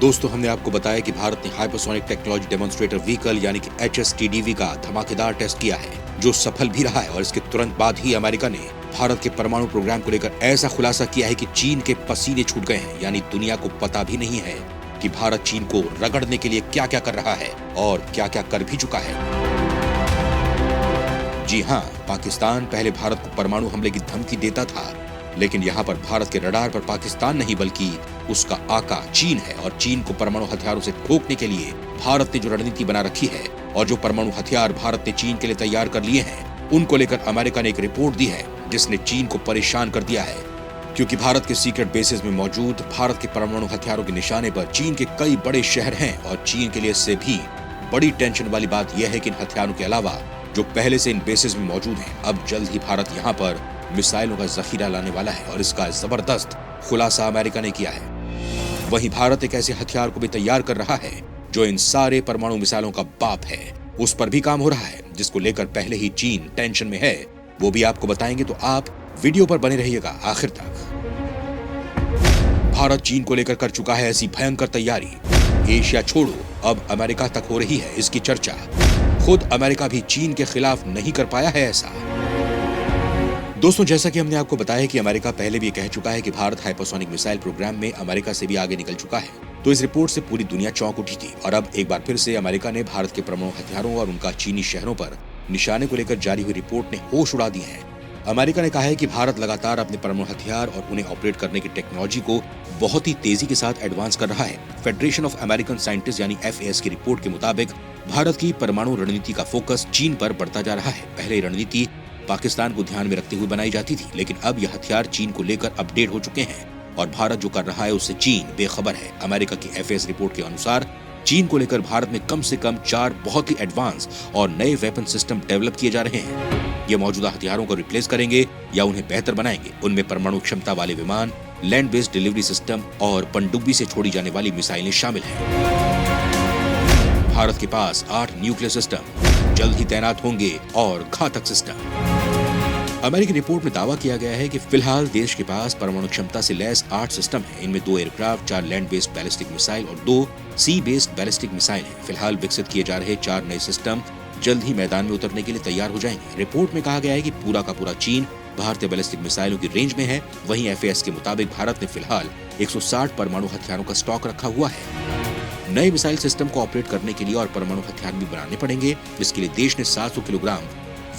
दोस्तों, हमने आपको बताया कि भारत ने हाइपरसोनिक टेक्नोलॉजी डेमोन्स्ट्रेटर व्हीकल यानी कि HSTDV का धमाकेदार टेस्ट किया है, जो सफल भी रहा है। और इसके तुरंत बाद ही अमेरिका ने भारत के परमाणु प्रोग्राम को लेकर ऐसा खुलासा किया है कि चीन के पसीने छूट गए हैं। यानी दुनिया को पता भी नहीं है कि भारत चीन को रगड़ने के लिए क्या क्या कर रहा है और क्या क्या कर भी चुका है। जी हाँ, पाकिस्तान पहले भारत को परमाणु हमले की धमकी देता था, लेकिन यहाँ पर भारत के रडार पर पाकिस्तान नहीं बल्कि उसका आका चीन है। और चीन को परमाणु हथियारों से ठोकने के लिए भारत ने जो रणनीति बना रखी है और जो परमाणु हथियार भारत ने चीन के लिए तैयार कर लिए हैं, उनको लेकर अमेरिका ने एक रिपोर्ट दी है जिसने चीन को परेशान कर दिया है। क्योंकि भारत के सीक्रेट बेसेस में मौजूद भारत के परमाणु हथियारों के निशाने पर चीन के कई बड़े शहर हैं। और चीन के लिए इससे भी बड़ी टेंशन वाली बात यह है कि इन हथियारों के अलावा जो पहले से इन बेसेस में मौजूद हैं, अब जल्द ही भारत यहाँ पर मिसाइलों का जखीरा लाने वाला है। और इसका जबरदस्त खुलासा अमेरिका ने किया है। वहीं भारत एक ऐसे हथियार को भी तैयार कर रहा है जो इन सारे परमाणु मिसाइलों का बाप है। उस पर भी काम हो रहा है, जिसको लेकर पहले ही चीन टेंशन में है। वो भी आपको बताएंगे, तो आप वीडियो पर बने रहिएगा आखिर तक। भारत चीन को लेकर कर चुका है ऐसी भयंकर तैयारी, एशिया छोड़ो अब अमेरिका तक हो रही है इसकी चर्चा। खुद अमेरिका भी चीन के खिलाफ नहीं कर पाया है ऐसा। दोस्तों, जैसा कि हमने आपको बताया कि अमेरिका पहले भी कह चुका है कि भारत हाइपरसोनिक मिसाइल प्रोग्राम में अमेरिका से भी आगे निकल चुका है, तो इस रिपोर्ट से पूरी दुनिया चौंक उठी थी। और अब एक बार फिर से अमेरिका ने भारत के परमाणु हथियारों और उनका चीनी शहरों पर निशाने को लेकर जारी हुई रिपोर्ट ने होश उड़ा दिए हैं। अमेरिका ने कहा है कि भारत लगातार अपने परमाणु हथियार और उन्हें ऑपरेट करने की टेक्नोलॉजी को बहुत ही तेजी के साथ एडवांस कर रहा है। फेडरेशन ऑफ अमेरिकन साइंटिस्ट यानी FAS की रिपोर्ट के मुताबिक भारत की परमाणु रणनीति का फोकस चीन पर बढ़ता जा रहा है। पहले रणनीति पाकिस्तान को ध्यान में रखते हुए बनाई जाती थी, लेकिन अब यह हथियार चीन को लेकर अपडेट हो चुके हैं और भारत जो कर रहा है उससे चीन बेखबर है। अमेरिका की FAS रिपोर्ट के अनुसार चीन को लेकर भारत में कम से कम 4 बहुत ही एडवांस और नए वेपन सिस्टम डेवलप किए जा रहे हैं। ये मौजूदा हथियारों को रिप्लेस करेंगे या उन्हें बेहतर बनाएंगे। उनमें परमाणु क्षमता वाले विमान, लैंड बेस्ड डिलीवरी सिस्टम और पनडुब्बी से छोड़ी जाने वाली मिसाइलें शामिल हैं। भारत के पास 8 न्यूक्लियर सिस्टम जल्द ही तैनात होंगे और घातक सिस्टम। अमेरिकी रिपोर्ट में दावा किया गया है कि फिलहाल देश के पास परमाणु क्षमता से लैस 8 सिस्टम हैं। इनमें 2 aircraft, 4 land based ballistic missile और 2 सी बेस्ड बैलिस्टिक मिसाइल हैं। फिलहाल विकसित किए जा रहे 4 नए सिस्टम जल्द ही मैदान में उतरने के लिए तैयार हो जाएंगे। रिपोर्ट में कहा गया है कि पूरा का पूरा चीन भारतीय बैलिस्टिक मिसाइलों की रेंज में है। वहीं FAS के मुताबिक भारत ने फिलहाल 160 परमाणु हथियारों का स्टॉक रखा हुआ है। नए मिसाइल सिस्टम को ऑपरेट करने के लिए और परमाणु हथियार भी बनाने पड़ेंगे। इसके लिए देश ने 700 किलोग्राम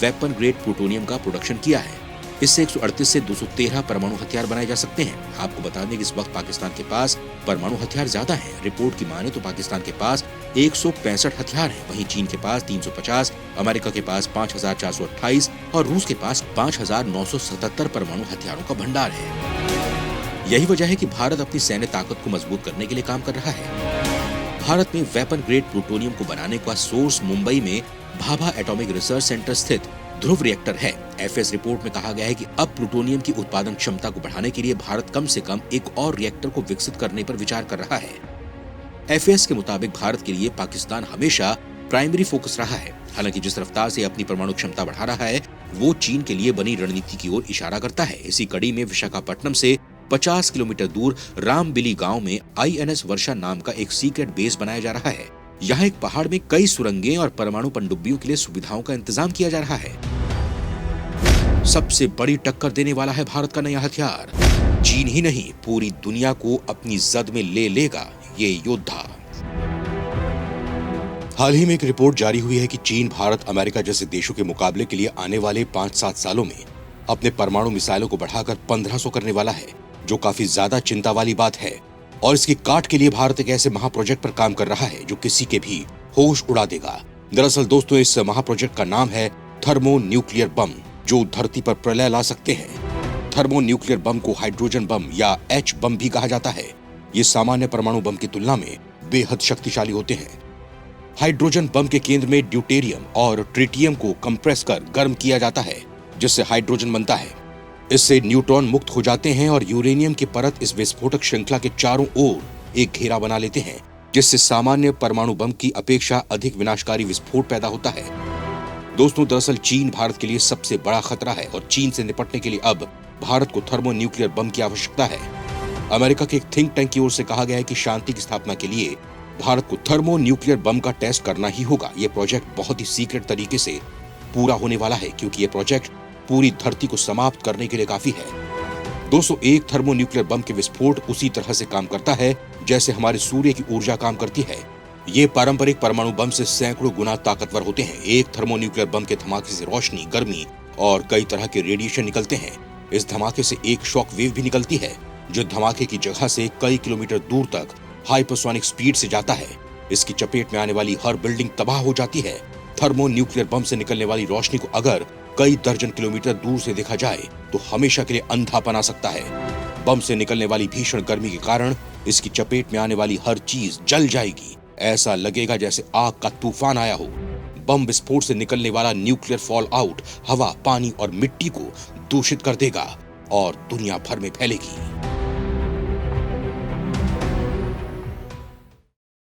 वेपन ग्रेड प्लूटोनियम का प्रोडक्शन किया है। इससे 138 से 213 परमाणु हथियार बनाए जा सकते हैं। आपको बता दें कि इस वक्त पाकिस्तान के पास परमाणु हथियार ज्यादा हैं। रिपोर्ट की माने तो पाकिस्तान के पास 165 हथियार हैं, वहीं चीन के पास 350, अमेरिका के पास 5428 और रूस के पास 5977 परमाणु हथियारों का भंडार है। यही वजह है कि भारत अपनी सैन्य ताकत को मजबूत करने के लिए काम कर रहा है। भारत में वेपन ग्रेड प्लूटोनियम को बनाने का सोर्स मुंबई में भाभा एटॉमिक रिसर्च सेंटर स्थित ध्रुव रिएक्टर है। FAS रिपोर्ट में कहा गया है कि अब प्लूटोनियम की उत्पादन क्षमता को बढ़ाने के लिए भारत कम से कम एक और रिएक्टर को विकसित करने पर विचार कर रहा है। FAS के मुताबिक भारत के लिए पाकिस्तान हमेशा प्राइमरी फोकस रहा है। हालांकि जिस रफ्तार से अपनी परमाणु क्षमता बढ़ा रहा है, वो चीन के लिए बनी रणनीति की ओर इशारा करता है। इसी कड़ी में विशाखापट्टनम से 50 किलोमीटर दूर रामबिली गांव में INS वर्षा नाम का एक सीक्रेट बेस बनाया जा रहा है। यहाँ एक पहाड़ में कई सुरंगें और परमाणु पनडुब्बियों के लिए सुविधाओं का इंतजाम किया जा रहा है। सबसे बड़ी टक्कर देने वाला है भारत का नया हथियार। चीन ही नहीं, पूरी दुनिया को अपनी जद में ले लेगा ये योद्धा। हाल ही में एक रिपोर्ट जारी हुई है कि चीन भारत, अमेरिका जैसे देशों के मुकाबले के लिए आने वाले 5-7 सालों में अपने परमाणु मिसाइलों को बढ़ाकर 1500 करने वाला है, जो काफी ज्यादा चिंता वाली बात है। और इसकी काट के लिए भारत एक ऐसे महाप्रोजेक्ट पर काम कर रहा है जो किसी के भी होश उड़ा देगा। दरअसल दोस्तों, इस महाप्रोजेक्ट का नाम है थर्मो न्यूक्लियर बम, जो धरती पर प्रलय ला सकते हैं। थर्मो न्यूक्लियर बम को हाइड्रोजन बम या H बम भी कहा जाता है। ये सामान्य परमाणु बम की तुलना में बेहद शक्तिशाली होते हैं। हाइड्रोजन बम के केंद्र में ड्यूटेरियम और ट्रिटियम को कंप्रेस कर गर्म किया जाता है, जिससे हाइड्रोजन बनता है। इससे न्यूट्रॉन मुक्त हो जाते हैं और यूरेनियम की परत इस विस्फोटक श्रृंखला के चारों ओर एक घेरा बना लेते हैं, जिससे सामान्य परमाणु बम की अपेक्षा अधिक विनाशकारी विस्फोट पैदा होता है। दोस्तों, दरअसल चीन भारत के लिए सबसे बड़ा खतरा है और चीन से निपटने के लिए अब भारत को थर्मो न्यूक्लियर बम की आवश्यकता है। अमेरिका के एक थिंक टैंक की ओर से कहा गया है कि शांति की स्थापना के लिए भारत को थर्मो न्यूक्लियर बम का टेस्ट करना ही होगा। ये प्रोजेक्ट बहुत ही सीक्रेट तरीके से पूरा होने वाला है, क्योंकि ये प्रोजेक्ट पूरी धरती को समाप्त करने के लिए काफी है। दोस्तों, एक थर्मो न्यूक्लियर बम के विस्फोट उसी तरह से काम करता है जैसे हमारे सूर्य की ऊर्जा काम करती है। ये पारंपरिक परमाणु बम से सैकड़ों गुना ताकतवर होते हैं। एक थर्मो न्यूक्लियर बम के धमाके से रोशनी, गर्मी और कई तरह के रेडिएशन निकलते हैं। इस धमाके से एक शॉक वेव भी निकलती है जो धमाके की जगह से कई किलोमीटर दूर तक हाइपरसोनिक स्पीड से जाता है। इसकी चपेट में आने वाली हर बिल्डिंग तबाह हो जाती है। थर्मो न्यूक्लियर बम से निकलने वाली रोशनी को अगर कई दर्जन किलोमीटर दूर से देखा जाए तो हमेशा के लिए अंधापन आ सकता है। बम से निकलने वाली भीषण गर्मी के कारण इसकी चपेट में आने वाली हर चीज जल जाएगी। ऐसा लगेगा जैसे आग का तूफान आया हो। बम विस्फोट से निकलने वाला न्यूक्लियर फॉल आउट हवा, पानी और मिट्टी को दूषित कर देगा और दुनिया भर में फैलेगी।